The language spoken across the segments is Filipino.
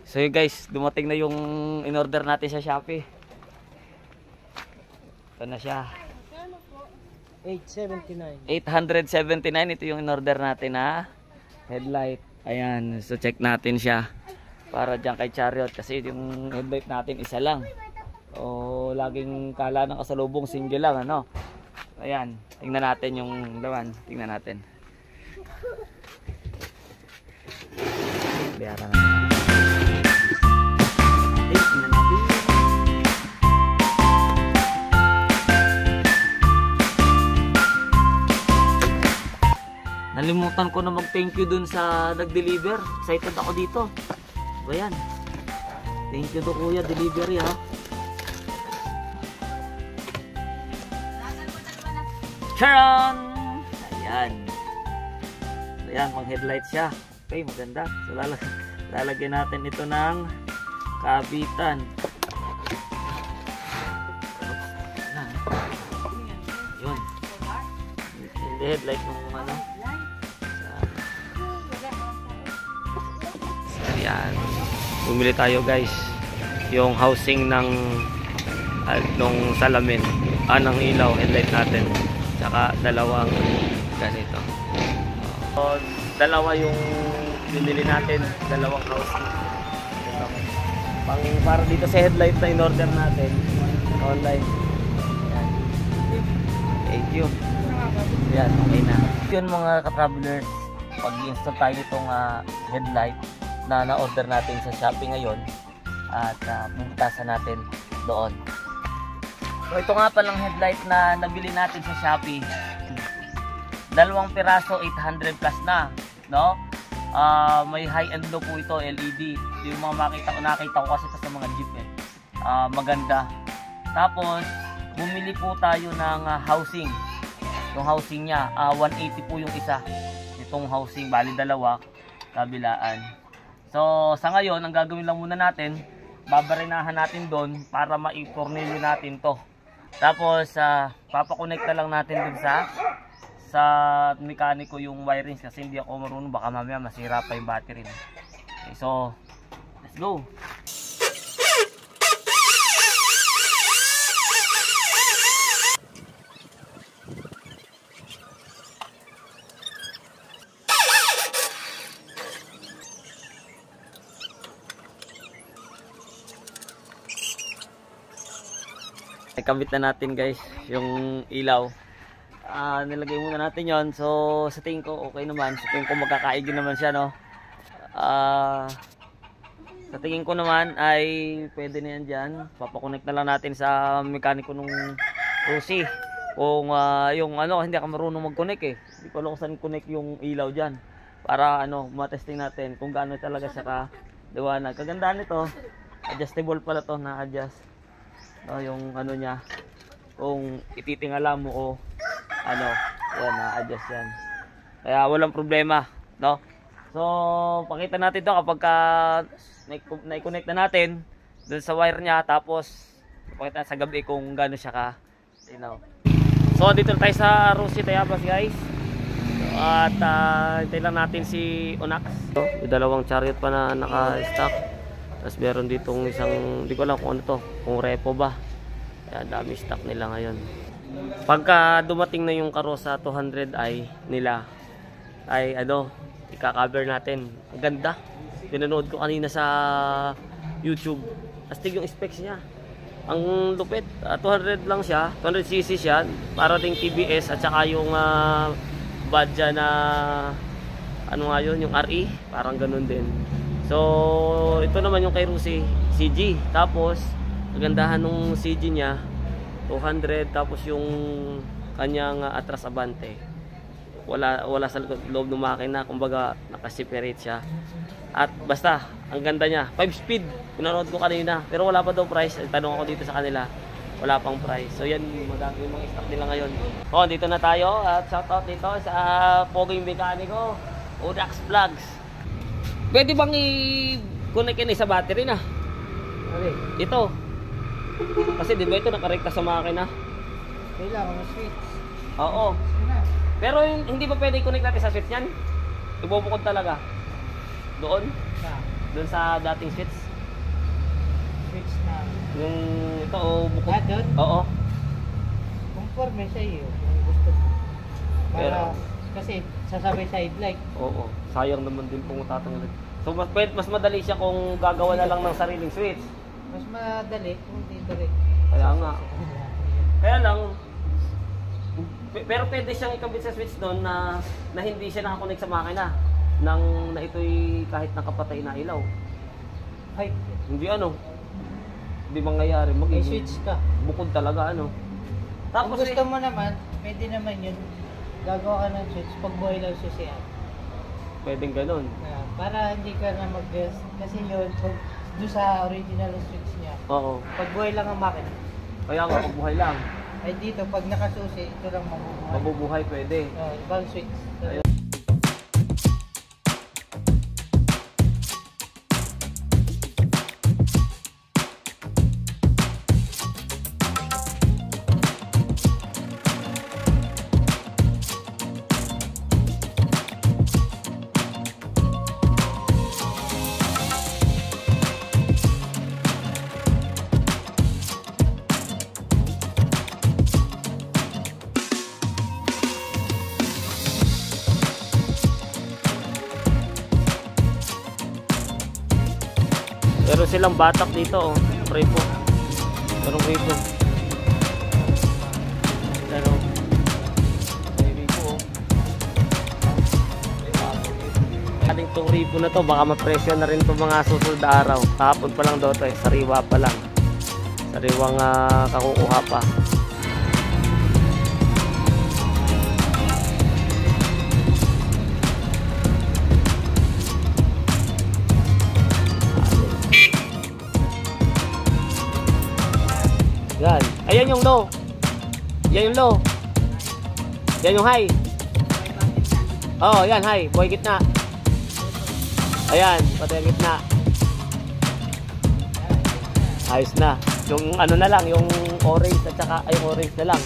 So yun guys, dumating na yung in-order natin sa Shopee. Ito na siya. 879. 879, ito yung in-order natin na headlight. Ayan, so check natin siya. Para dyan kay Chariot kasi yung headlight natin isa lang. O laging kala ng kasalubong single lang ano. Ayan, tingnan natin yung laman. Tingnan natin. Bayaran natin. Tingnan natin. Nalimutan ko na mag-thank you dun sa nag-deliver. Excited ako dito. Ayan. Thank you to kuya, delivery ha. Charan! Ayan. Ayan, pang headlight siya. Okay, maganda. So lalagyan natin ito ng kabitan. Yun. Hindi headlight ng ano. Ayan. Bumili tayo guys. Yung housing ng nung salamin. Ng ilaw, headlight natin. Saka dalawang ganito. So, dalawa yung binili natin. Dalawang housing. Para dito sa headlight na in-order natin. Online. Ayan. Thank you. Ayan, okay na. Yun mga ka-travelers. Pag-install tayo itong headlight na na-order natin sa Shopee ngayon at pupuntasan natin doon. So ito nga palang headlight na nabili natin sa Shopee. Dalawang piraso 800 plus na, no? May high and low po ito, LED. Yung mga nakita ko kasi ito sa mga jeep eh. Maganda. Tapos bumili po tayo ng housing. Yung housing niya, 180 po yung isa. Itong housing, bali dalawa, kabilaan. So, sa ngayon, ang gagawin lang muna natin, babarinahan natin doon para ma-tornilyo natin to. Tapos, papakonekta lang natin dun sa mekaniko yung wirings kasi hindi ako marunong, baka mamaya masira pa yung battery. Okay, so, let's go! Nakabit na natin guys yung ilaw. Nilagay muna natin yon. So sa tingin ko okay naman. Sa tingin ko magkakaigin naman siya, no. Sa tingin ko naman ay pwede na yan dyan. Papakonect na lang natin sa mekaniko nung Rusi. Kung yung ano, hindi ako marunong mag-connect eh. Hindi ko alam kung saan connect yung ilaw dyan. Para ano, matesting natin kung gaano talaga siya ka-liwanag. Kagandahan nito, adjustable pala to, na-adjust. No, yung ano niya, kung ititingala mo o ano, yan, na-adjust yan. Kaya walang problema, no? So, pakita natin to kapag na-connect na natin dun sa wire niya, tapos pakita sa gabi kung gaano siya ka, you know. So, dito na tayo sa Rusi Tayabas guys. So, at hintay lang natin si Unax. So, may dalawang Chariot pa na naka-stock. Tapos meron ditong isang, hindi ko alam kung ano to, kung repo ba. Kaya dami stock nila ngayon. Pagka dumating na yung Karosa 200i nila, ay ano, ika-cover natin. Ang ganda. Pinanood ko kanina sa YouTube. Astig yung specs niya. Ang lupit. 200 lang siya. 200cc siya. Para ding TBS at saka yung badja na ano nga yun, yung RE. Parang ganun din. So, ito naman yung kay Rusi, CG. Tapos, kagandahan nung CG niya, 200. Tapos yung kanyang atras abante, wala sa loob ng makina. Kumbaga, nakaseparate siya. At basta, ang ganda niya. 5 speed. Pinanood ko kanina. Pero wala pa daw price. Tanong ako dito sa kanila. Wala pang price. So, yan, madami yung mga stock nila ngayon. O, dito na tayo. At shoutout dito sa Poging Mekaniko, Unax Vlogs. Pwede bang i-connect yun sa battery na? Okay. Ito. Kasi di ba ito nakarekta sa makina? Kailangan mo switch. Oo. Pero hindi ba pwede i-connect natin sa switch yan? Ibubukod talaga. Doon? Doon sa dating switch. Switch na. Yung ito, o bukod. Doon? Oo. Conforme sa iyo kung gusto mo. Para, Pero- kasi sasabay side light. Oo. Sayang naman din kung tatanggalin. So mas madali siya kung gagawa na lang ng sariling switch. Mas madali kung dito rin. Kaya nga. Kaya lang, pero pwede siyang ikabit sa switch doon na hindi siya nakakonect sa makina na ito'y kahit nakapatay na ilaw. Ay, Hindi hindi mangyayari. may Magiging switch ka. bukod talaga Kung Tapos gusto mo naman, pwede naman yun. Gagawa ka ng switch pagbuhay lang siya siya. pwedeng ganun. Para hindi ka na mag-guess. Kasi yun, pag doon sa original switch niya, Oo. pagbuhay lang ang makina. Kaya nga pagbuhay lang. Ay dito, pag nakasusi, ito lang mabubuhay. Mabubuhay pwede. Ibang switch. Ayun. Meron silang batak dito, Prepo. Meron Prepo. Pero may Prepo. Ating tong Prepo na to, baka ma-pressure na rin itong mga susunod na araw. Kahapon pa lang daw to, sariwa pa lang. Sariwang kakukuha pa. Yan. Ayan yung low. Yan yung low. Yan yung high. Oh, yan high. Buhay gitna. Ayan, pati ang gitna. Ayos na. Yung ano na lang, yung orange at saka ay orange na lang.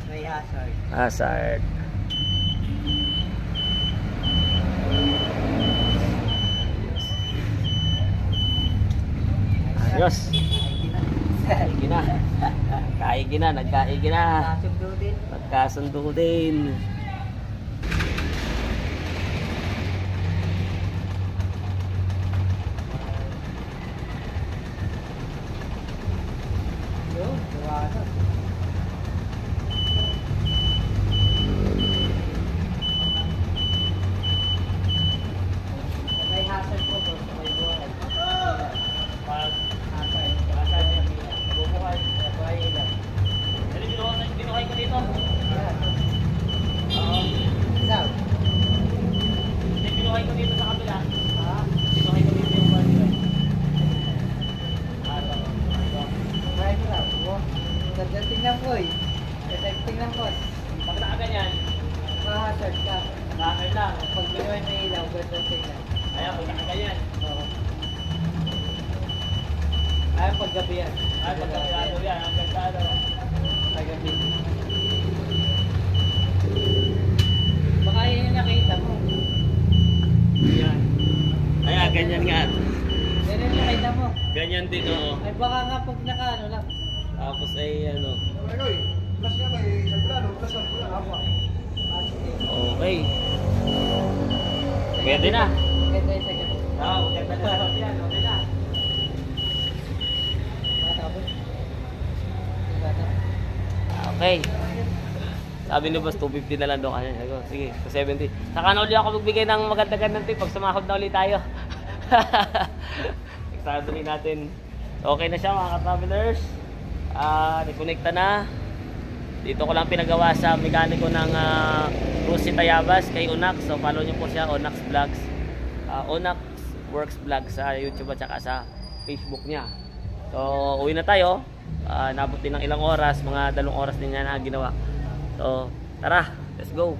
May hazard. Hazard. Ayos. Kaigi na. Kaigi na, nagkaigi na. Nasundo din. Nagkasundo din. Yun, gawa. May hazard po bro sa may buhay. Pag Hazard. hazard niya, Bubuhay. Buhay ilan. Dali, binuhay ko dito. Yan. Oo. Isaw. Hindi, binuhay ko dito sa kabila. Ha? Binuhay ko dito yung body. Buhay ko lang. Ganda tingnan ko eh. Ganda tingnan ko. Pag nakaganyan, Hazard ka. nakakay lang. Pag binuhay may ilaw, ganda tingnan. Ayan, pag nakaganyan. Oo. Ay, paggabi yan. Ay, pagkakilalo yan. Ang ganda Paggabi. Baka yun yung nakita mo. Yan. Ayan, ganyan nga. Yan yung nakita mo. Ganyan din, oo. Ay baka nga pag nakaano lang. Tapos ay ano. Okay. Pwede na. Ganda yung sagot. Oo, maganda na sa yan. Okay na. Matapos. Ganda. Okay. Sabi ni boss, 250 na lang daw kanya. Sabi ko, sige, 270. Saka na ulit ako magbigay ng maganda-gandang tip pag sumahod na ulit tayo. Eksado rin natin. Okay na siya mga ka-travelers. Nakonekta na. Dito ko lang pinagawa sa mekaniko ng Rusi Tayabas kay Unax. So follow nyo po siya, Unax Vlogs. Unax Works Vlog sa YouTube at saka sa Facebook niya. So uwi na tayo. Nabot din ng ilang oras, mga 2 oras din niya na ginawa. So tara, let's go.